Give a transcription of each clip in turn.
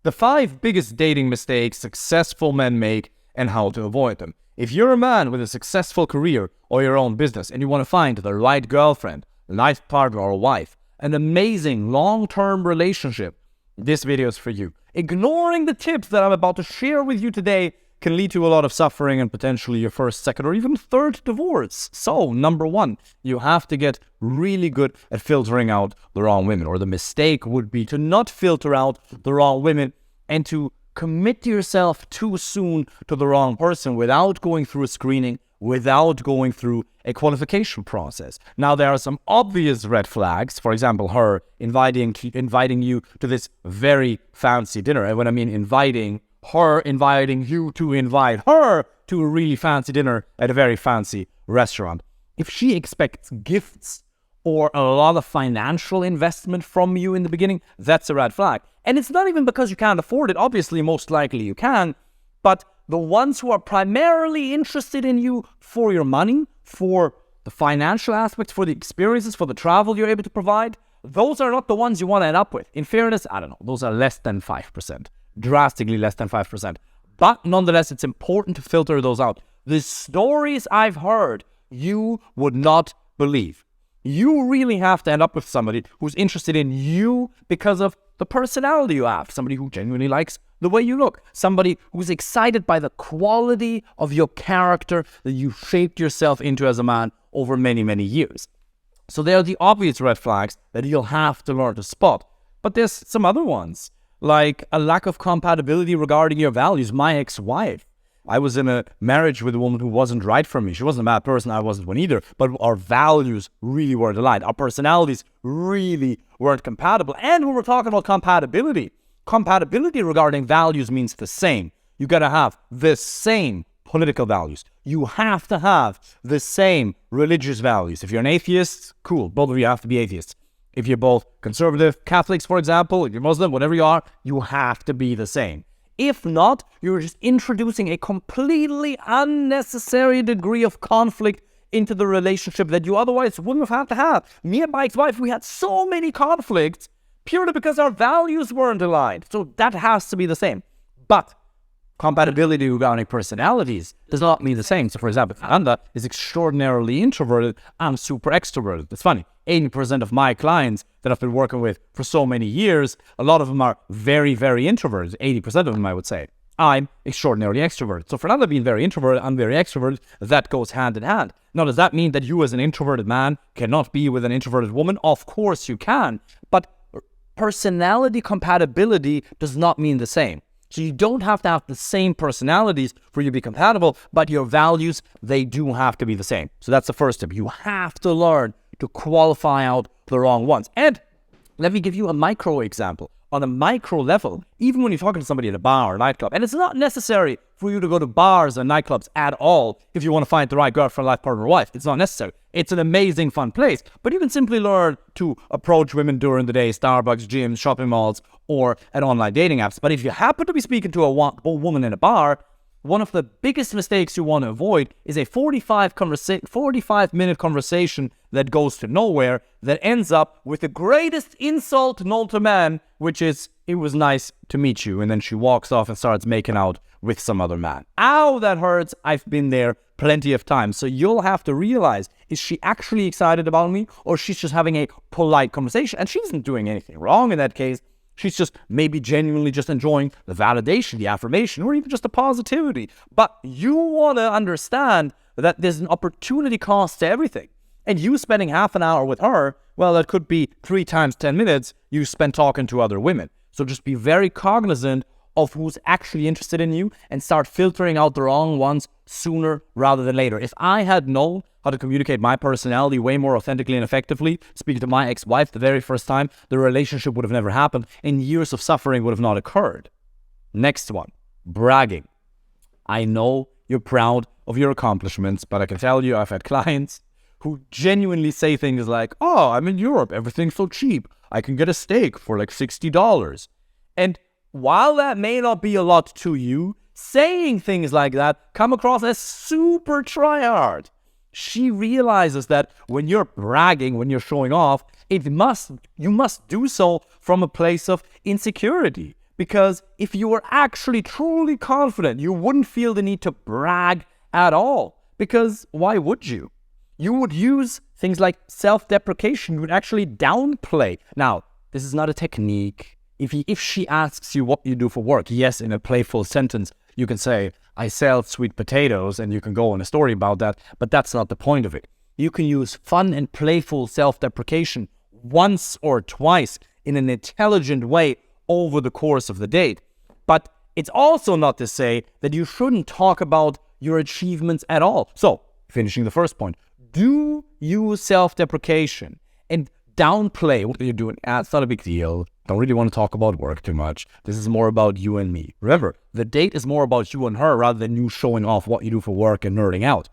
The 5 biggest dating mistakes successful men make and how to avoid them. If you're a man with a successful career or your own business and you want to find the right girlfriend, life partner or wife, an amazing long-term relationship, this video is for you. Ignoring the tips that I'm about to share with you today can lead to a lot of suffering and potentially your first, second, or even third divorce. So, number 1, you have to get really good at filtering out the wrong women. Or the mistake would be to not filter out the wrong women and to commit yourself too soon to the wrong person without going through a screening, without going through a qualification process. Now, there are some obvious red flags. For example, her inviting you to this very fancy dinner. And when I mean inviting you to invite her to a really fancy dinner at a very fancy restaurant. If she expects gifts or a lot of financial investment from you in the beginning, that's a red flag. And it's not even because you can't afford it. Obviously, most likely you can. But the ones who are primarily interested in you for your money, for the financial aspects, for the experiences, for the travel you're able to provide, those are not the ones you want to end up with. In fairness, I don't know, those are less than 5%. Drastically less than 5%. But nonetheless, it's important to filter those out. The stories I've heard, you would not believe. You really have to end up with somebody who's interested in you because of the personality you have. Somebody who genuinely likes the way you look. Somebody who's excited by the quality of your character that you shaped yourself into as a man over many, many years. So there are the obvious red flags that you'll have to learn to spot. But there's some other ones, like a lack of compatibility regarding your values. My ex-wife, I was in a marriage with a woman who wasn't right for me. She wasn't a bad person, I wasn't one either, but our values really weren't aligned. Our personalities really weren't compatible. And when we're talking about compatibility regarding values means the same. You gotta have the same political values. You have to have the same religious values. If you're an atheist, cool, both of you have to be atheists. If you're both conservative, Catholics, for example, if you're Muslim, whatever you are, you have to be the same. If not, you're just introducing a completely unnecessary degree of conflict into the relationship that you otherwise wouldn't have had to have. Me and my ex-wife, we had so many conflicts purely because our values weren't aligned. So that has to be the same. But compatibility regarding personalities does not mean the same. So, for example, Ananda is extraordinarily introverted. I'm super extroverted. It's funny. 80% of my clients that I've been working with for so many years, a lot of them are very, very introverted. 80% of them, I would say. I'm extraordinarily extroverted. So for Ananda being very introverted, I'm very extroverted. That goes hand in hand. Now, does that mean that you as an introverted man cannot be with an introverted woman? Of course you can. But personality compatibility does not mean the same. So you don't have to have the same personalities for you to be compatible, but your values, they do have to be the same. So that's the first step. You have to learn to qualify out the wrong ones. And let me give you a micro example. On a micro level, even when you're talking to somebody at a bar or nightclub, and it's not necessary for you to go to bars and nightclubs at all if you want to find the right girlfriend, life partner, or wife. It's not necessary. It's an amazing, fun place. But you can simply learn to approach women during the day, Starbucks, gyms, shopping malls, or at online dating apps. But if you happen to be speaking to a woman in a bar, one of the biggest mistakes you want to avoid is a 45-minute conversation that goes to nowhere, that ends up with the greatest insult known to man, which is, it was nice to meet you. And then she walks off and starts making out with some other man. Ow, that hurts. I've been there plenty of times. So you'll have to realize, is she actually excited about me, or she's just having a polite conversation? And she isn't doing anything wrong in that case. She's just maybe genuinely just enjoying the validation, the affirmation, or even just the positivity. But you want to understand that there's an opportunity cost to everything. And you spending half an hour with her, well, that could be 3 times 10 minutes you spend talking to other women. So just be very cognizant of who's actually interested in you and start filtering out the wrong ones sooner rather than later. If I had known how to communicate my personality way more authentically and effectively, speaking to my ex-wife the very first time, the relationship would have never happened and years of suffering would have not occurred. Next one, bragging. I know you're proud of your accomplishments, but I can tell you I've had clients who genuinely say things like, oh, I'm in Europe, everything's so cheap. I can get a steak for like $60. And while that may not be a lot to you, saying things like that come across as super try-hard. She realizes that when you're bragging, when you're showing off, you must do so from a place of insecurity. Because if you were actually truly confident, you wouldn't feel the need to brag at all. Because why would you? You would use things like self-deprecation. You would actually downplay. Now, this is not a technique. If she asks you what you do for work, yes, in a playful sentence, you can say, I sell sweet potatoes, and you can go on a story about that, but that's not the point of it. You can use fun and playful self-deprecation once or twice in an intelligent way over the course of the date. But it's also not to say that you shouldn't talk about your achievements at all. So, finishing the first point, do use self-deprecation and downplay what you're doing. It's not a big deal. Don't really want to talk about work too much. This is more about you and me. Remember, the date is more about you and her rather than you showing off what you do for work and nerding out.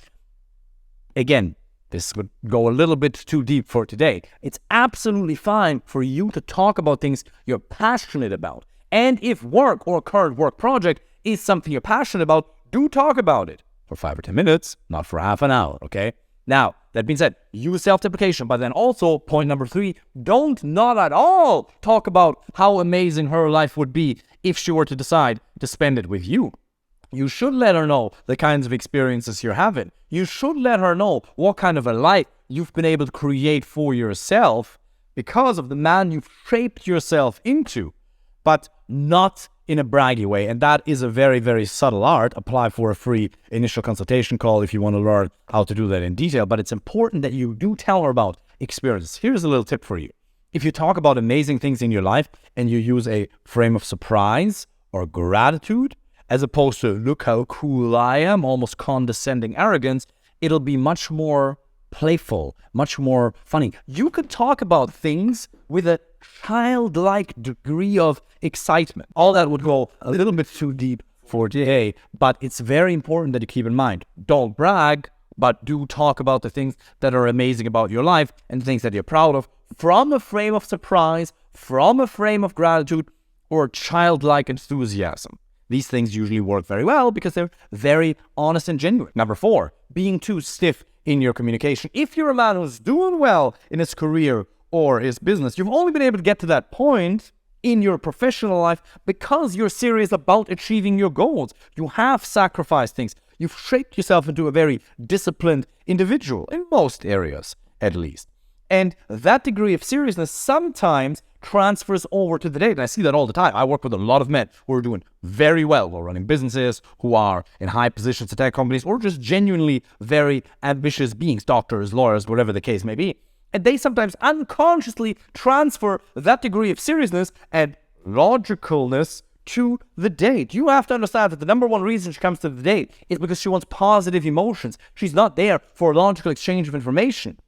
Again, this would go a little bit too deep for today. It's absolutely fine for you to talk about things you're passionate about. And if work or current work project is something you're passionate about, do talk about it for 5 or 10 minutes, not for half an hour, okay? Now, that being said, use self-deprecation, but then also, point number 3, don't not at all talk about how amazing her life would be if she were to decide to spend it with you. You should let her know the kinds of experiences you're having. You should let her know what kind of a life you've been able to create for yourself because of the man you've shaped yourself into, but not in a braggy way. And that is a very, very subtle art. Apply for a free initial consultation call if you want to learn how to do that in detail. But it's important that you do tell her about experiences. Here's a little tip for you. If you talk about amazing things in your life and you use a frame of surprise or gratitude, as opposed to, look how cool I am, almost condescending arrogance, it'll be much more playful, much more funny. You could talk about things with a childlike degree of excitement. All that would go a little bit too deep for today, but it's very important that you keep in mind. Don't brag, but do talk about the things that are amazing about your life and things that you're proud of from a frame of surprise, from a frame of gratitude, or childlike enthusiasm. These things usually work very well because they're very honest and genuine. Number 4, being too stiff in your communication. If you're a man who's doing well in his career or his business, you've only been able to get to that point in your professional life because you're serious about achieving your goals. You have sacrificed things. You've shaped yourself into a very disciplined individual in most areas, at least. And that degree of seriousness sometimes transfers over to the date. And I see that all the time. I work with a lot of men who are doing very well, who are running businesses, who are in high positions at tech companies, or just genuinely very ambitious beings, doctors, lawyers, whatever the case may be. And they sometimes unconsciously transfer that degree of seriousness and logicalness to the date. You have to understand that the number one reason she comes to the date is because she wants positive emotions. She's not there for a logical exchange of information.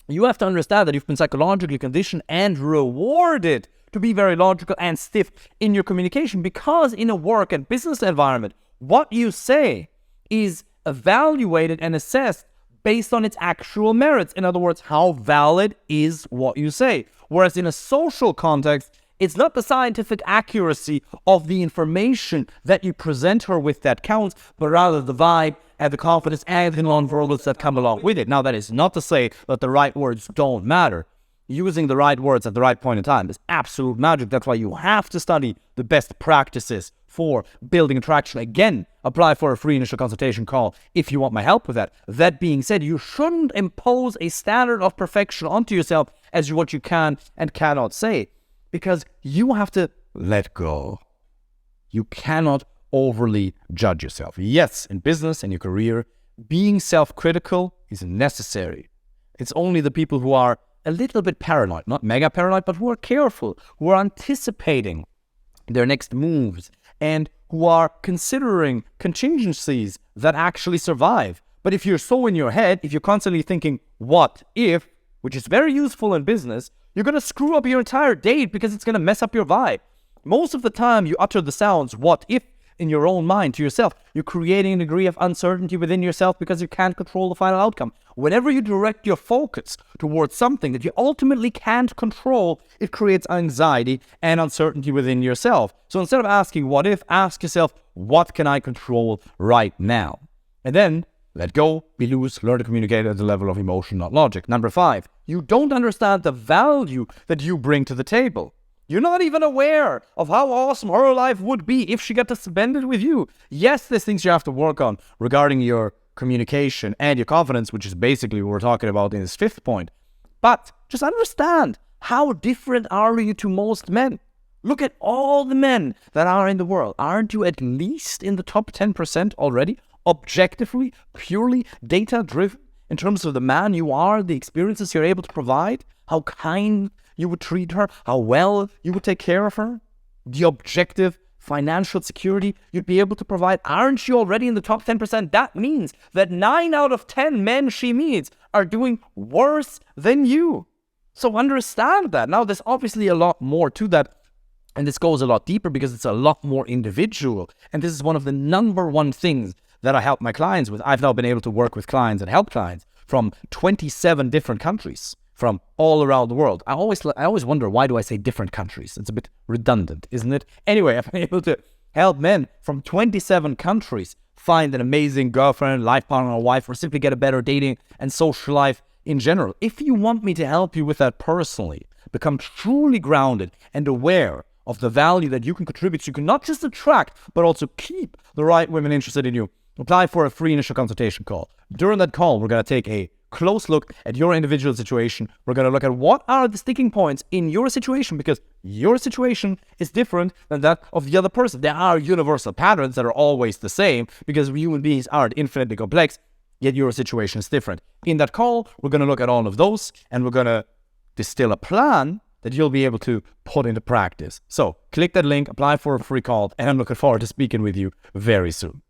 You have to understand that you've been psychologically conditioned and rewarded to be very logical and stiff in your communication, because in a work and business environment, what you say is evaluated and assessed based on its actual merits. In other words, how valid is what you say. Whereas in a social context, it's not the scientific accuracy of the information that you present her with that counts, but rather the vibe and the confidence and the nonverbals that come along with it. Now, that is not to say that the right words don't matter. Using the right words at the right point in time is absolute magic. That's why you have to study the best practices for building attraction. Again, apply for a free initial consultation call if you want my help with that. That being said, you shouldn't impose a standard of perfection onto yourself as to what you can and cannot say, because you have to let go. You cannot overly judge yourself. Yes, in business and your career, being self-critical is necessary. It's only the people who are a little bit paranoid, not mega paranoid, but who are careful, who are anticipating their next moves, and who are considering contingencies that actually survive. But if you're so in your head, if you're constantly thinking, what if, which is very useful in business, you're going to screw up your entire date because it's going to mess up your vibe. Most of the time you utter the sounds, what if, in your own mind to yourself. You're creating a degree of uncertainty within yourself because you can't control the final outcome. Whenever you direct your focus towards something that you ultimately can't control, it creates anxiety and uncertainty within yourself. So instead of asking what if, ask yourself, what can I control right now? And then let go, be loose, learn to communicate at the level of emotion, not logic. Number 5, you don't understand the value that you bring to the table. You're not even aware of how awesome her life would be if she got to spend it with you. Yes, there's things you have to work on regarding your communication and your confidence, which is basically what we're talking about in this 5th point. But just understand, how different are you to most men? Look at all the men that are in the world. Aren't you at least in the top 10% already? Objectively, purely data-driven in terms of the man you are, the experiences you're able to provide, how kind you would treat her, how well you would take care of her, the objective financial security you'd be able to provide. Aren't you already in the top 10%? That means that 9 out of 10 men she meets are doing worse than you. So understand that. Now, there's obviously a lot more to that, and this goes a lot deeper because it's a lot more individual. And this is one of the number one things that I help my clients with. I've now been able to work with clients and help clients from 27 different countries, from all around the world. I always wonder, why do I say different countries? It's a bit redundant, isn't it? Anyway, I've been able to help men from 27 countries find an amazing girlfriend, life partner, or wife, or simply get a better dating and social life in general. If you want me to help you with that personally, become truly grounded and aware of the value that you can contribute, so you can not just attract, but also keep the right women interested in you, apply for a free initial consultation call. During that call, we're going to take a close look at your individual situation. We're going to look at what are the sticking points in your situation, because your situation is different than that of the other person. There are universal patterns that are always the same, because human beings aren't infinitely complex, yet your situation is different. In that call, we're going to look at all of those, and we're going to distill a plan that you'll be able to put into practice. So click that link, apply for a free call, and I'm looking forward to speaking with you very soon.